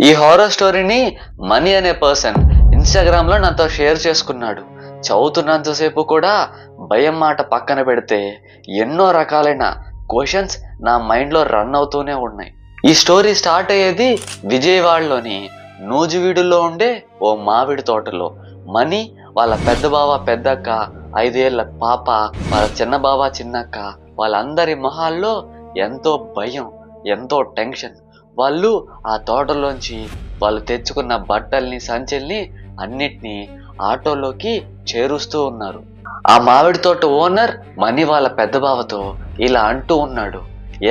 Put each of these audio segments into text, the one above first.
ఈ హారర్ స్టోరీని మనీ అనే పర్సన్ ఇన్స్టాగ్రామ్ లో నాతో షేర్ చేసుకున్నాడు. చదువుతున్నంతసేపు కూడా భయం మాట పక్కన పెడితే ఎన్నో రకాలైన క్వశ్చన్స్ నా మైండ్ లో రన్ అవుతూనే ఉన్నాయి. ఈ స్టోరీ స్టార్ట్ అయ్యేది విజయవాడలోని నూజివీడులో ఉండే ఓ మామిడి తోటలో. మనీ వాళ్ళ పెద్ద బావ పెద్దక్క, 5 ఏళ్ల పాప, వాళ్ళ చిన్న బావ చిన్నక్క, వాళ్ళందరి మొహాల్లో ఎంతో భయం, ఎంతో టెన్షన్. వాళ్ళు ఆ తోటలోంచి వాళ్ళు తెచ్చుకున్న బట్టల్ని సంచుల్ని అన్నిటినీ ఆటోలోకి చేరుస్తూ ఉన్నారు. ఆ మామిడి తోట ఓనర్ మనీ వాళ్ళ పెద్ద బావతో ఇలా అంటూ ఉన్నాడు,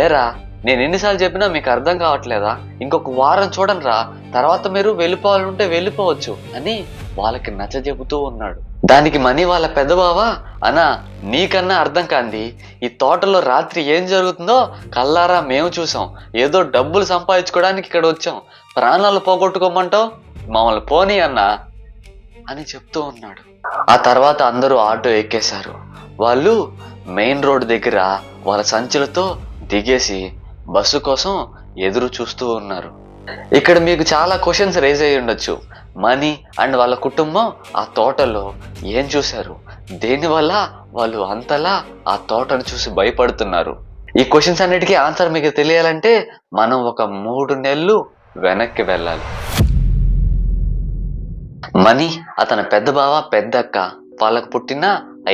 ఏరా నేను ఎన్నిసార్లు చెప్పినా మీకు అర్థం కావట్లేదా? ఇంకొక వారం చూడండి రా, తర్వాత మీరు వెళ్ళిపోవాలంటే వెళ్ళిపోవచ్చు అని వాళ్ళకి నచ్చజెబుతూ ఉన్నాడు. దానికి మనీ వాళ్ళ పెద్ద బావ, అన్నా నీకన్నా అర్థం కాంది, ఈ తోటలో రాత్రి ఏం జరుగుతుందో కల్లారా మేము చూసాం. ఏదో డబ్బులు సంపాదించుకోవడానికి ఇక్కడ వచ్చాం, ప్రాణాలు పోగొట్టుకోమంటావు, మమ్మల్ని పోనీ అన్నా అని చెప్తూ ఉన్నాడు. ఆ తర్వాత అందరూ ఆటో ఎక్కేశారు. వాళ్ళు మెయిన్ రోడ్ దగ్గర వాళ్ళ సంచులతో దిగేసి బస్సు కోసం ఎదురు చూస్తూ ఉన్నారు. ఇక్కడ మీకు చాలా క్వశ్చన్స్ రేజ్ అయ్యి ఉండొచ్చు. మనీ అండ్ వాళ్ళ కుటుంబం ఆ తోటలో ఏం చూశారు, దేనివల్ల వాళ్ళు అంతలా ఆ తోటను చూసి భయపడుతున్నారు? ఈ క్వశ్చన్స్ అన్నిటికీ ఆన్సర్ మీకు తెలియాలంటే మనం ఒక 3 నెలలు వెనక్కి వెళ్ళాలి. మనీ, అతని పెద్ద బావ పెద్దక్క, వాళ్ళకు పుట్టిన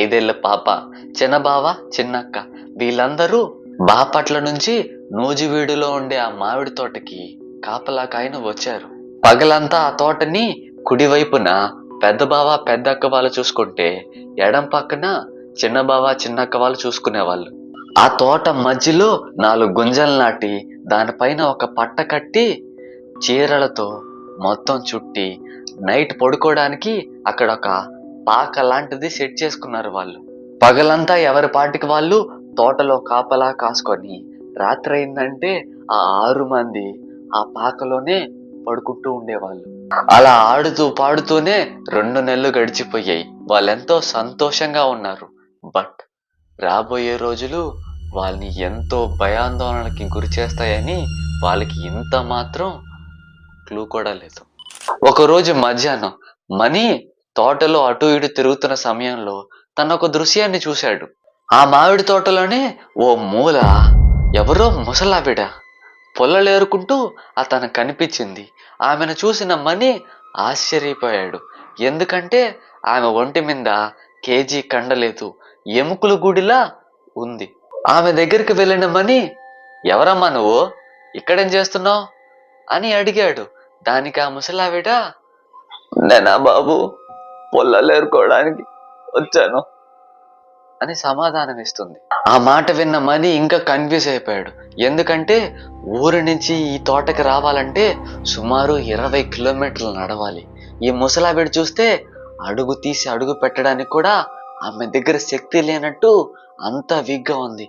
5 ఏళ్ల పాప, చిన్న బావ చిన్నక్క, వీళ్ళందరూ బాపట్ల నుంచి నూజివీడులో ఉండే ఆ మామిడి తోటకి కాపలా కాయన వచ్చారు. పగలంతా ఆ తోటని కుడివైపున పెద్ద బావ పెద్దక్క వాళ్ళు చూసుకుంటే, ఎడం పక్కన చిన్న బావ చిన్నక్క వాళ్ళు చూసుకునేవాళ్ళు. ఆ తోట మధ్యలో 4 గుంజలు నాటి దానిపైన ఒక పట్ట కట్టి చీరలతో మొత్తం చుట్టి నైట్ పడుకోవడానికి అక్కడ ఒక పాక లాంటిది సెట్ చేసుకున్నారు వాళ్ళు. పగలంతా ఎవరి పాటికి వాళ్ళు తోటలో కాపలా కాసుకొని రాత్రి అయిందంటే ఆ 6 మంది ఆ పాకలోనే పడుకుంటూ ఉండేవాళ్ళు. అలా ఆడుతూ పాడుతూనే 2 నెలలు గడిచిపోయాయి. వాళ్ళెంతో సంతోషంగా ఉన్నారు. బట్ రాబోయే రోజులు వాళ్ళని ఎంతో భయాందోళనకి గురి చేస్తాయని వాళ్ళకి ఇంత మాత్రం క్లూ కూడా లేదు. ఒకరోజు మధ్యాహ్నం మనీ తోటలో అటు ఇటు తిరుగుతున్న సమయంలో తన ఒక దృశ్యాన్ని చూశాడు. ఆ మామిడి తోటలోనే ఓ మూల ఎవరో ముసలావిడ పొల్లలేరుకుంటూ అతను కనిపించింది. ఆమెను చూసిన మనీ ఆశ్చర్యపోయాడు. ఎందుకంటే ఆమె ఒంటి మీద కేజీ కండలేదు, ఎముకల గుడిలా ఉంది. ఆమె దగ్గరికి వెళ్ళిన మనీ, ఎవరమ్మా నువ్వు, ఇక్కడేం చేస్తున్నావు అని అడిగాడు. దానికి ఆ ముసలావిడ, నేనా బాబు పొల్లలేరుకోవడానికి వచ్చాను అని సమాధానం ఇస్తుంది. ఆ మాట విన్న మనీ ఇంకా కన్ఫ్యూజ్ అయిపోయాడు. ఎందుకంటే ఊరి నుంచి ఈ తోటకి రావాలంటే సుమారు 20 కిలోమీటర్లు నడవాలి. ఈ ముసలావిడ చూస్తే అడుగు తీసి అడుగు పెట్టడానికి కూడా ఆమె దగ్గర శక్తి లేనట్టు అంత వీక్గా ఉంది.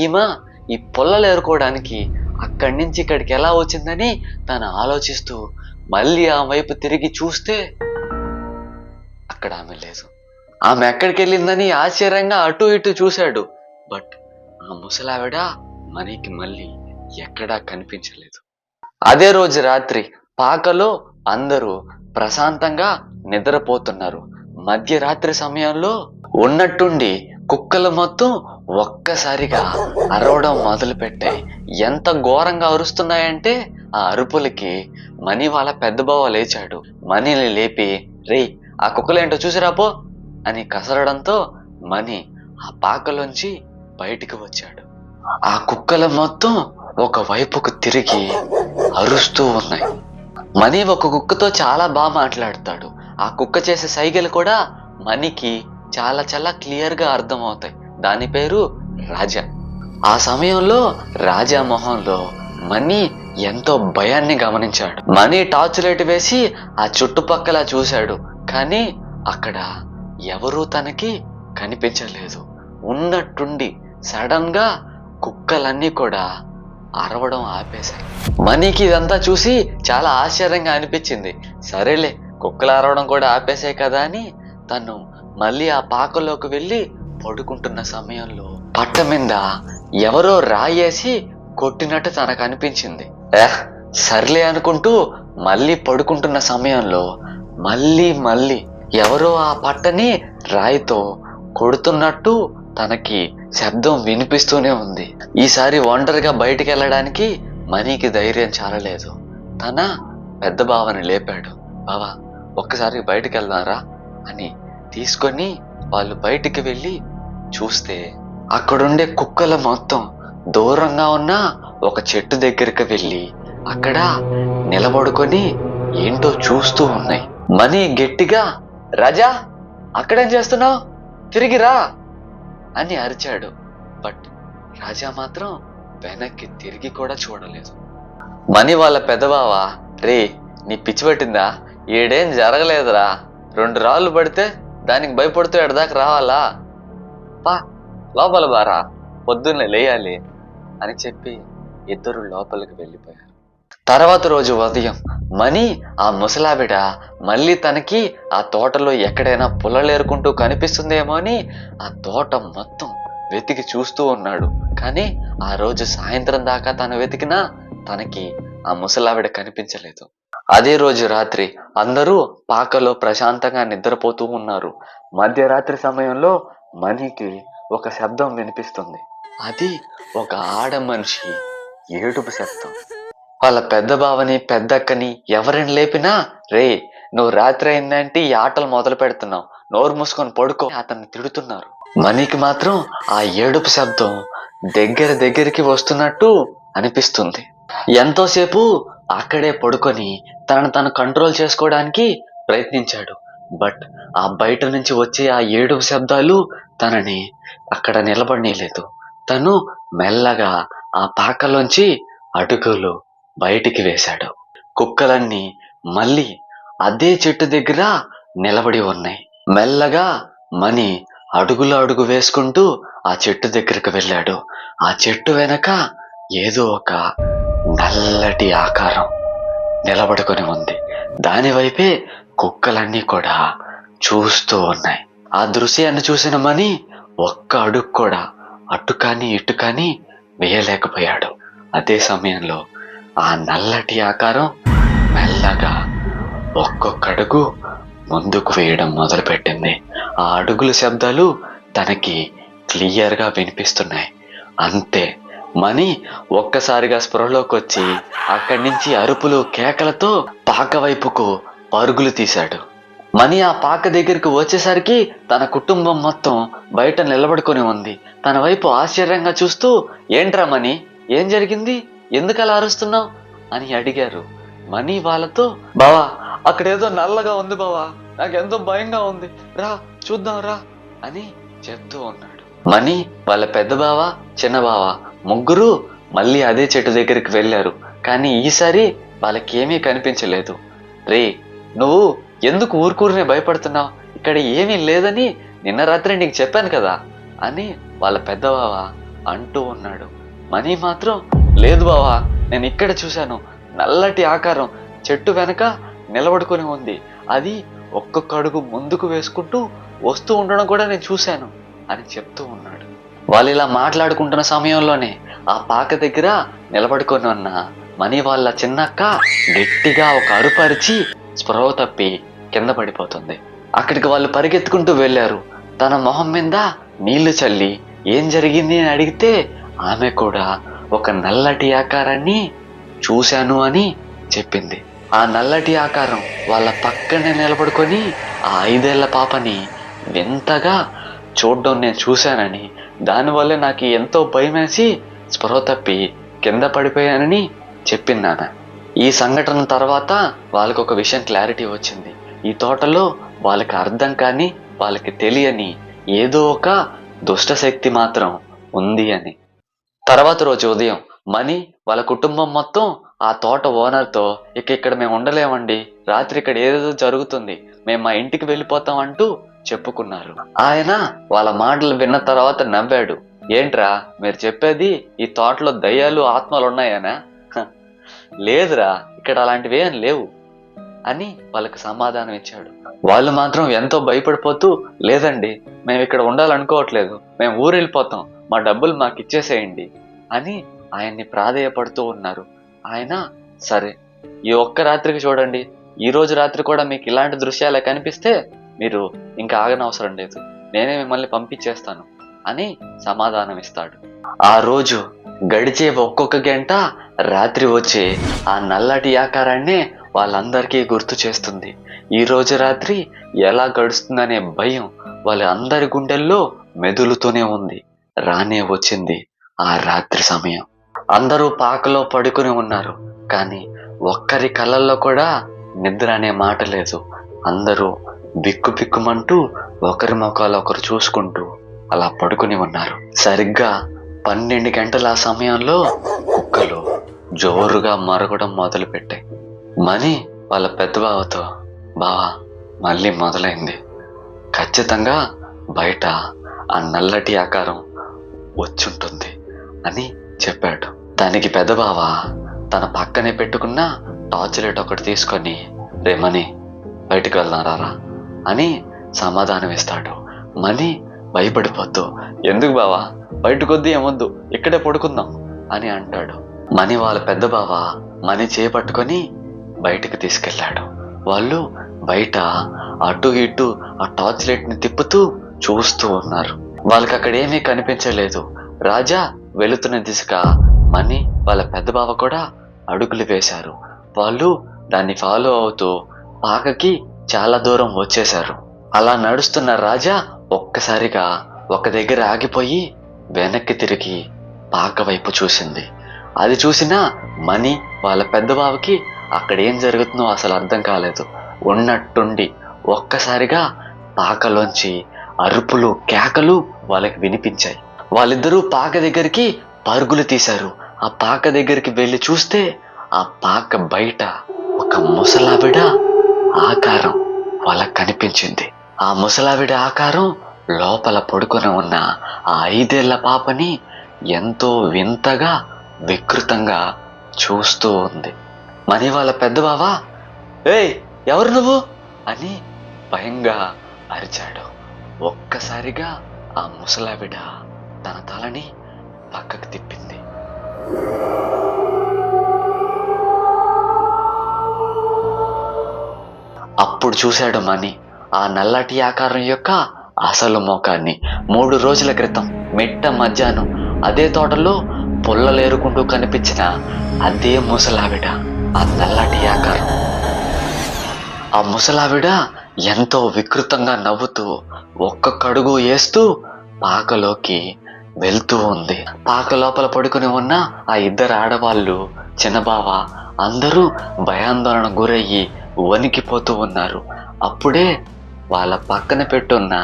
ఈమె ఈ పొల్లలు ఏరుకోవడానికి అక్కడి నుంచి ఇక్కడికి ఎలా వచ్చిందని తను ఆలోచిస్తూ మళ్ళీ ఆ వైపు తిరిగి చూస్తే అక్కడ ఆమె లేదు. ఆమె ఎక్కడికి వెళ్ళిందని ఆశ్చర్యంగా అటు ఇటు చూశాడు. బట్ ఆ ముసలావిడ మనీకి మళ్ళీ ఎక్కడా కనిపించలేదు. అదే రోజు రాత్రి పాకలో అందరూ ప్రశాంతంగా నిద్రపోతున్నారు. మధ్యరాత్రి సమయంలో ఉన్నట్టుండి కుక్కలు మొత్తం ఒక్కసారిగా అరవడం మొదలు పెట్టాయి. ఎంత ఘోరంగా అరుస్తున్నాయంటే ఆ అరుపులకి మనీ వాళ్ళ పెద్ద బావ లేచాడు. మనీని లేపి, రేయ్ ఆ కుక్కలేంటో చూసిరాపో అని కసరడంతో మనీ ఆ పాకలోంచి బయటికి వచ్చాడు. ఆ కుక్కల మొత్తం ఒక వైపుకు తిరిగి అరుస్తూ ఉన్నాయి. మనీ ఒక కుక్కతో చాలా బాగా మాట్లాడతాడు. ఆ కుక్క చేసే సైగలు కూడా మనీకి చాలా చాలా క్లియర్గా అర్థమవుతాయి. దాని పేరు రాజా. ఆ సమయంలో రాజా మొహంలో మనీ ఎంతో భయాన్ని గమనించాడు. మనీ టార్చ్ లైట్ వేసి ఆ చుట్టుపక్కల చూశాడు. కానీ అక్కడ ఎవరూ తనకి కనిపించలేదు. ఉన్నట్టుండి సడన్ గా కుక్కలన్నీ కూడా అరవడం ఆపేశాయి. మనీకి ఇదంతా చూసి చాలా ఆశ్చర్యంగా అనిపించింది. సరేలే, కుక్కలు అరవడం కూడా ఆపేశాయి కదా అని తను మళ్ళీ ఆ పాకలోకి వెళ్ళి పడుకుంటున్న సమయంలో పట్ట మీద ఎవరో రాయేసి కొట్టినట్టు తనకు అనిపించింది. సర్లే అనుకుంటూ మళ్ళీ పడుకుంటున్న సమయంలో మళ్ళీ ఎవరో ఆ పట్టని రాయితో కొడుతున్నట్టు తనకి శబ్దం వినిపిస్తూనే ఉంది. ఈసారి ఒంటరిగా బయటికి వెళ్ళడానికి మనీకి ధైర్యం చాలలేదు. తన పెద్ద బావని లేపాడు. బావా, ఒక్కసారి బయటికి వెళ్దాంరా అని తీసుకొని వాళ్ళు బయటికి వెళ్ళి చూస్తే అక్కడుండే కుక్కలు మొత్తం దూరంగా ఉన్న ఒక చెట్టు దగ్గరికి వెళ్ళి అక్కడ నిలబడుకొని ఏంటో చూస్తూ ఉన్నాయి. మనీ గట్టిగా, రాజా అక్కడేం చేస్తున్నావు, తిరిగిరా అని అరిచాడు. బట్ రాజా మాత్రం వెనక్కి తిరిగి కూడా చూడలేదు. మనీ వాళ్ళ పెద్దబావ, రే నీ పిచ్చి పట్టిందా, ఏడేం జరగలేదురా, 2 రాళ్ళు పడితే దానికి భయపడుతూ ఎడదాకా రావాలా, పా లోపల బారా, పొద్దున్నే లేయాలి అని చెప్పి ఇద్దరు లోపలికి వెళ్ళిపోయారు. తర్వాత రోజు ఉదయం మనీ ఆ ముసలావిడ మళ్ళీ తనకి ఆ తోటలో ఎక్కడైనా పుల్లలేరుకుంటూ కనిపిస్తుందేమో అని ఆ తోట మొత్తం వెతికి చూస్తూ ఉన్నాడు. కానీ ఆ రోజు సాయంత్రం దాకా తను వెతికినా తనకి ఆ ముసలావిడ కనిపించలేదు. అదే రోజు రాత్రి అందరూ పాకలో ప్రశాంతంగా నిద్రపోతూ ఉన్నారు. మధ్యరాత్రి సమయంలో మనీకి ఒక శబ్దం వినిపిస్తుంది. అది ఒక ఆడ మనిషి ఏడుపు శబ్దం. వాళ్ళ పెద్ద బావని పెద్దక్కని ఎవరిని లేపినా, రే నువ్వు రాత్రి అయిందంటే ఈ ఆటలు మొదలు పెడుతున్నావు, నోరు మూసుకొని పడుకో అతన్ని తిడుతున్నారు. మనీకి మాత్రం ఆ ఏడుపు శబ్దం దగ్గరికి వస్తున్నట్టు అనిపిస్తుంది. ఎంతోసేపు అక్కడే పడుకొని తను కంట్రోల్ చేసుకోవడానికి ప్రయత్నించాడు. బట్ ఆ బయట నుంచి వచ్చే ఆ ఏడుపు శబ్దాలు తనని అక్కడ నిలబడనీయలేదు. తను మెల్లగా ఆ పాకలోంచి అడుగులు బయటికి వేశాడు. కుక్కలన్నీ మళ్ళీ అదే చెట్టు దగ్గర నిలబడి ఉన్నాయి. మెల్లగా మనీ అడుగు వేసుకుంటూ ఆ చెట్టు దగ్గరకు వెళ్ళాడు. ఆ చెట్టు వెనక ఏదో ఒక నల్లటి ఆకారం నిలబడుకొని ఉంది. దాని వైపే కుక్కలన్నీ కూడా చూస్తూ ఉన్నాయి. ఆ దృశ్యాన్ని చూసిన మనీ ఒక్క అడుగు కూడా అటు కానీ ఇటు కానీ వేయలేకపోయాడు. అదే సమయంలో ఆ నల్లటి ఆకారం మెల్లగా ఒక్కొక్క అడుగు ముందుకు వేయడం మొదలుపెట్టింది. ఆ అడుగుల శబ్దాలు తనకి క్లియర్గా వినిపిస్తున్నాయి. అంతే, మనీ ఒక్కసారిగా స్పృహలోకి వచ్చి అక్కడి నుంచి అరుపులు కేకలతో పాక వైపుకు పరుగులు తీశాడు. మనీ ఆ పాక దగ్గరికి వచ్చేసరికి తన కుటుంబం మొత్తం బయట నిలబడుకొని ఉంది. తన వైపు ఆశ్చర్యంగా చూస్తూ, ఏంట్రా మనీ, ఏం జరిగింది, ఎందుకు అలా అరుస్తున్నావు అని అడిగారు. మనీ వాళ్ళతో, బావా అక్కడేదో నల్లగా ఉంది బావా, నాకెంతో భయంగా ఉంది, రా చూద్దాం రా అని చెప్తూ ఉన్నాడు. మనీ వాళ్ళ పెద్ద బావ చిన్న బావ ముగ్గురు మళ్ళీ అదే చెట్టు దగ్గరికి వెళ్ళారు. కానీ ఈసారి వాళ్ళకేమీ కనిపించలేదు. రే నువ్వు ఎందుకు ఊరుకూరునే భయపడుతున్నావు, ఇక్కడ ఏమీ లేదని నిన్న రాత్రి నీకు చెప్పాను కదా అని వాళ్ళ పెద్ద బావ అంటూ ఉన్నాడు. మనీ మాత్రం, లేదు బావా, నేను ఇక్కడ చూశాను, నల్లటి ఆకారం చెట్టు వెనక నిలబడుకొని ఉంది, అది ఒక్కొక్క అడుగు ముందుకు వేసుకుంటూ వస్తూ ఉండడం కూడా నేను చూశాను అని చెప్తూ ఉన్నాడు. వాళ్ళు ఇలా మాట్లాడుకుంటున్న సమయంలోనే ఆ పాక దగ్గర నిలబడుకొని ఉన్న మనీ వాళ్ళ చిన్నక్క గట్టిగా ఒక అరుపరిచి స్పృహ తప్పి కింద పడిపోతుంది. అక్కడికి వాళ్ళు పరిగెత్తుకుంటూ వెళ్ళారు. తన మొహం మీద నీళ్లు చల్లి ఏం జరిగింది అని అడిగితే ఆమె కూడా ఒక నల్లటి ఆకారాన్ని చూశాను అని చెప్పింది. ఆ నల్లటి ఆకారం వాళ్ళ పక్కనే నిలబడుకొని ఆ 5 ఏళ్ల పాపని వింతగా చూడడం నేను చూశానని, దానివల్ల నాకు ఎంతో భయమేసి స్పృహ తప్పి కింద పడిపోయానని చెప్పిందామె. ఈ సంఘటన తర్వాత వాళ్ళకు ఒక విషయం క్లారిటీ వచ్చింది. ఈ తోటలో వాళ్ళకి అర్థం కాని, వాళ్ళకి తెలియని ఏదో ఒక దుష్ట శక్తి మాత్రం ఉంది అని. తర్వాత రోజు ఉదయం మనీ వాళ్ళ కుటుంబం మొత్తం ఆ తోట ఓనర్తో, ఇక్కడ మేము ఉండలేమండి, రాత్రి ఇక్కడ ఏదేదో జరుగుతుంది, మేము మా ఇంటికి వెళ్ళిపోతాం అంటూ చెప్పుకున్నారు. ఆయన వాళ్ళ మాటలు విన్న తర్వాత నవ్వాడు. ఏంట్రా మీరు చెప్పేది, ఈ తోటలో దయ్యాలు ఆత్మలు ఉన్నాయనా? లేదురా, ఇక్కడ అలాంటివి ఏం లేవు అని వాళ్ళకి సమాధానం ఇచ్చాడు. వాళ్ళు మాత్రం ఎంతో భయపడిపోతూ, లేదండి మేము ఇక్కడ ఉండాలనుకోవట్లేదు, మేము ఊరు వెళ్ళిపోతాం, మా డబ్బులు మాకు ఇచ్చేసేయండి అని ఆయన్ని ప్రాధేయపడుతూ ఉన్నారు. ఆయన సరే, ఈ ఒక్క రాత్రికి చూడండి, ఈ రోజు రాత్రి కూడా మీకు ఇలాంటి దృశ్యాలే కనిపిస్తే మీరు ఇంకా ఆగనవసరం లేదు, నేనే మిమ్మల్ని పంపించేస్తాను అని సమాధానం ఇస్తాడు. ఆ రోజు గడిచే ఒక్కొక్క గంట రాత్రి వచ్చే ఆ నల్లటి ఆకారాన్నే వాళ్ళందరికీ గుర్తు చేస్తుంది. ఈ రోజు రాత్రి ఎలా గడుస్తుందనే భయం వాళ్ళందరి గుండెల్లో మెదులుతూనే ఉంది. రానే వచ్చింది ఆ రాత్రి సమయం. అందరూ పాకలో పడుకుని ఉన్నారు, కానీ ఒక్కరి కళ్ళల్లో కూడా నిద్ర అనే మాట లేదు. అందరూ బిక్కు బిక్కుమంటూ ఒకరి ముఖాలు ఒకరు చూసుకుంటూ అలా పడుకుని ఉన్నారు. సరిగ్గా 12 గంటల ఆ సమయంలో కుక్కలు జోరుగా మరగడం మొదలు పెట్టాయి. మణి వాళ్ళ పెద్ద బావతో, బావా మళ్ళీ మొదలైంది, ఖచ్చితంగా బయట ఆ నల్లటి ఆకారం వచ్చుంటుంది అని చెప్పాడు. దానికి పెద్ద బావ తన పక్కనే పెట్టుకున్న టార్చ్ లైట్ ఒకటి తీసుకొని, రే మణి బయటికి వెళ్దారా అని సమాధానం ఇస్తాడు. మణి భయపడిపోతూ, ఎందుకు బావా, బయటకొద్దు ఏమొద్దు, ఇక్కడే పడుకుందాం అని అంటాడు. మణి వాళ్ళ పెద్ద బావ మణి చేపట్టుకొని బయటికి తీసుకెళ్లాడు. వాళ్ళు బయట అటు ఇటు ఆ టార్చ్ లైట్ ని తిప్పుతూ చూస్తూ ఉన్నారు. వాళ్ళకి అక్కడ ఏమీ కనిపించలేదు. రాజా వెళుతున్న దిశగా మణి వాళ్ళ పెద్ద బావ కూడా అడుగులు వేశారు. వాళ్ళు దాన్ని ఫాలో అవుతూ పాకకి చాలా దూరం వచ్చేశారు. అలా నడుస్తున్న రాజా ఒక్కసారిగా ఒక దగ్గర ఆగిపోయి వెనక్కి తిరిగి పాక వైపు చూసింది. అది చూసిన మణి వాళ్ళ పెద్ద బావకి అక్కడ ఏం జరుగుతుందో అసలు అర్థం కాలేదు. ఉన్నట్టుండి ఒక్కసారిగా పాకలోంచి అరుపులు కేకలు వాళ్ళకి వినిపించాయి. వాళ్ళిద్దరూ పాక దగ్గరికి పరుగులు తీశారు. ఆ పాక దగ్గరికి వెళ్ళి చూస్తే ఆ పాక బయట ఒక ముసలావిడ ఆకారం వాళ్ళకి కనిపించింది. ఆ ముసలావిడ ఆకారం లోపల పడుకొని ఉన్న ఆ 5 ఏళ్ల పాపని ఎంతో వింతగా వికృతంగా చూస్తూ ఉంది. మణి వాళ్ళ పెద్ద బావ, ఏయ్ ఎవరు నువ్వు అని భయంగా అరిచాడు. ఒక్కసారిగా ఆ ముసలావిడ తన తలని పక్కకు తిప్పింది. అప్పుడు చూశాడు మణి ఆ నల్లటి ఆకారం యొక్క అసలు ముఖాన్ని. 3 రోజుల క్రితం మిట్ట మధ్యాహ్నం అదే తోటలో పుల్లలేరుకుంటూ కనిపించిన అదే ముసలావిడ, ఆ నల్లటి ఆకారం. ఆ ముసలావిడ ఎంతో వికృతంగా నవ్వుతూ ఒక్కొక్క అడుగు వేస్తూ పాకలోకి వెళ్తూ ఉంది. పాక లోపల పడుకుని ఉన్న ఆ 2 ఆడవాళ్ళు, చిన్నబావ అందరూ భయాందోళన గురయ్యి వణికిపోతూ ఉన్నారు. అప్పుడే వాళ్ళ పక్కన పెట్టున్న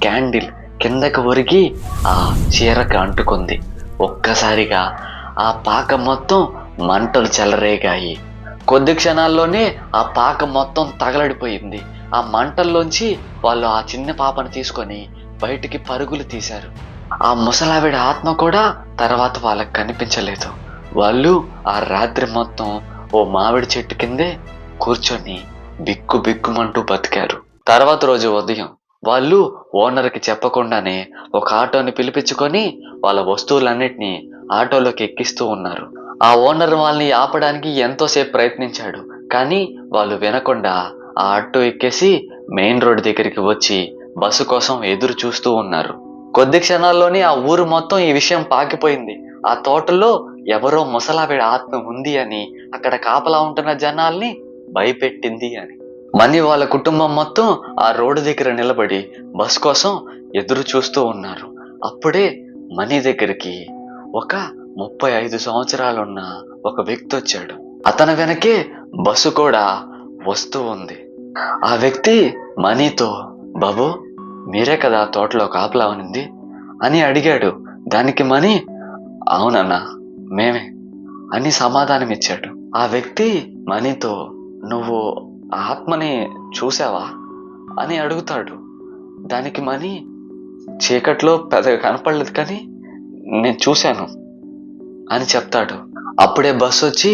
క్యాండిల్ కిందకి ఒరిగి ఆ చీరకు అంటుకుంది. ఒక్కసారిగా ఆ పాక మొత్తం మంటలు చెలరేగాయి. కొద్ది క్షణాల్లోనే ఆ పాక మొత్తం తగలడిపోయింది. ఆ మంటల్లోంచి వాళ్ళు ఆ చిన్న పాపను తీసుకొని బయటికి పరుగులు తీశారు. ఆ ముసలావిడ ఆత్మ కూడా తర్వాత వాళ్ళకి కనిపించలేదు. వాళ్ళు ఆ రాత్రి మొత్తం ఓ మామిడి చెట్టు కిందే కూర్చొని బిక్కు బిక్కుమంటూ బతికారు. తర్వాత రోజు ఉదయం వాళ్ళు ఓనర్కి చెప్పకుండానే ఒక ఆటోని పిలిపించుకొని వాళ్ళ వస్తువులన్నిటినీ ఆటోలోకి ఎక్కిస్తూ ఉన్నారు. ఆ ఓనర్ వాళ్ళని ఆపడానికి ఎంతోసేపు ప్రయత్నించాడు, కానీ వాళ్ళు వినకుండా ఆ ఆటో ఎక్కేసి మెయిన్ రోడ్ దగ్గరికి వచ్చి బస్సు కోసం ఎదురు చూస్తూ ఉన్నారు. కొద్ది క్షణాల్లోనే ఆ ఊరు మొత్తం ఈ విషయం పాకిపోయింది. ఆ తోటలో ఎవరో ముసలావిడ ఆత్మ ఉంది అని, అక్కడ కాపలా ఉంటున్న జనాల్ని భయపెట్టింది అని. మణి వాళ్ళ కుటుంబం మొత్తం ఆ రోడ్డు దగ్గర నిలబడి బస్ కోసం ఎదురు చూస్తూ ఉన్నారు. అప్పుడే మణి దగ్గరికి ఒక 35 సంవత్సరాలున్న ఒక వ్యక్తి వచ్చాడు. అతని వెనకే బస్సు కూడా వస్తూ ఉంది. ఆ వ్యక్తి మణితో, బాబు మీరే కదా తోటలో కాపలా ఉనింది అని అడిగాడు. దానికి మణి, అవునన్నా మేమే అని సమాధానం ఇచ్చాడు. ఆ వ్యక్తి మణితో, నువ్వు ఆత్మని చూసావా అని అడుగుతాడు. దానికి మణి, చీకట్లో పెద్దగా కనపడలేదు కానీ నేను చూశాను అని చెప్తాడు. అప్పుడే బస్సు వచ్చి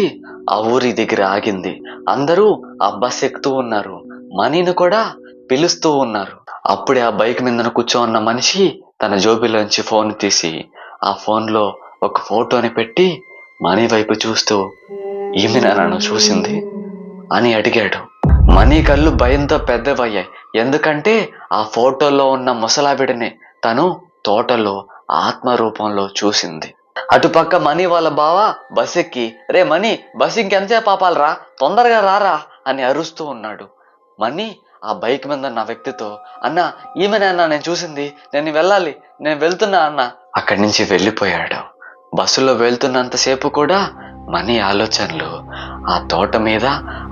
ఆ ఊరి దగ్గర ఆగింది. అందరూ ఆ బస్ ఎక్కుతూ ఉన్నారు. మణిని కూడా పిలుస్తూ ఉన్నారు. అప్పుడే ఆ బైక్ మీద కూర్చోన్న మనిషి తన జోబిలోంచి ఫోన్ తీసి ఆ ఫోన్లో ఒక ఫోటోని పెట్టి మణి వైపు చూస్తూ, ఈమెనా నన్ను చూసింది అని అడిగాడు. మనీ కళ్ళు భయంతో పెద్దవయ్యాయి. ఎందుకంటే ఆ ఫోటోలో ఉన్న ముసలావిడనే తను తోటలో ఆత్మ రూపంలో చూసింది. అటుపక్క మనీ వాళ్ళ బావ బస్ ఎక్కి, రే మనీ, బస్ ఇంకెంతసేపు ఆపాలరా, తొందరగా రారా అని అరుస్తూ ఉన్నాడు. మనీ ఆ బైక్ మీద ఉన్న వ్యక్తితో, అన్న ఈమెనే అన్న నేను చూసింది, నేను వెళ్ళాలి, నేను వెళ్తున్నా అన్న. అక్కడి నుంచి వెళ్ళిపోయాడు. బస్సులో వెళ్తున్నంతసేపు కూడా మనీ ఆలోచనలు ఆ తోట మీద,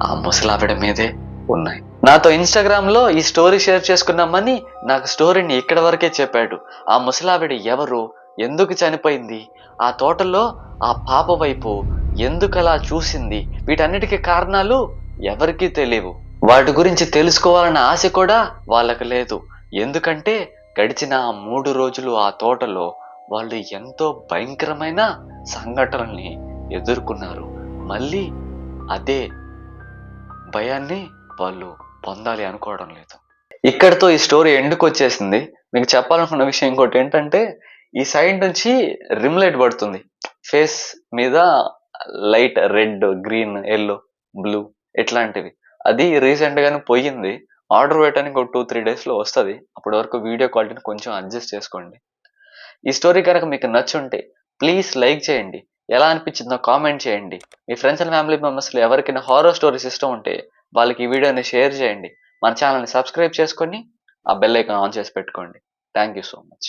ఆ ముసలావిడ మీదే ఉన్నాయి. నాతో ఇన్స్టాగ్రామ్ లో ఈ స్టోరీ షేర్ చేసుకున్నామని నాకు స్టోరీని ఇక్కడ వరకే చెప్పాడు. ఆ ముసలావిడ ఎవరు, ఎందుకు చనిపోయింది, ఆ తోటలో ఆ పాప వైపు ఎందుకలా చూసింది, వీటన్నిటికీ కారణాలు ఎవరికీ తెలియవు. వాటి గురించి తెలుసుకోవాలన్న ఆశ కూడా వాళ్ళకు లేదు. ఎందుకంటే గడిచిన ఆ 3 రోజులు ఆ తోటలో వాళ్ళు ఎంతో భయంకరమైన సంఘటనల్ని ఎదుర్కొన్నారు. మళ్ళీ అదే భయాన్ని వాళ్ళు పొందాలి అనుకోవడం లేదు. ఇక్కడతో ఈ స్టోరీ ఎండుకు వచ్చేసింది. మీకు చెప్పాలనుకున్న విషయం ఇంకోటి ఏంటంటే, ఈ సైడ్ నుంచి రిమ్ లైట్ పడుతుంది ఫేస్ మీద, light red, green, yellow, blue ఇట్లాంటివి. అది రీసెంట్ గానే పోయింది. ఆర్డర్ పెట్టడానికి ఒక 2-3 days లో వస్తుంది. అప్పటి వరకు వీడియో క్వాలిటీని కొంచెం అడ్జస్ట్ చేసుకోండి. ఈ స్టోరీ కనుక మీకు నచ్చుంటే ప్లీజ్ లైక్ చేయండి. ఎలా అనిపించిందో కామెంట్ చేయండి. మీ ఫ్రెండ్స్ అండ్ ఫ్యామిలీ మెంబర్స్లో ఎవరికైనా హారర్ స్టోరీస్ ఇష్టం ఉంటే వాళ్ళకి ఈ వీడియోని షేర్ చేయండి. మన ఛానల్ని సబ్స్క్రైబ్ చేసుకొని ఆ బెల్ ఐకాన్ ఆన్ చేసి పెట్టుకోండి. Thank you so much.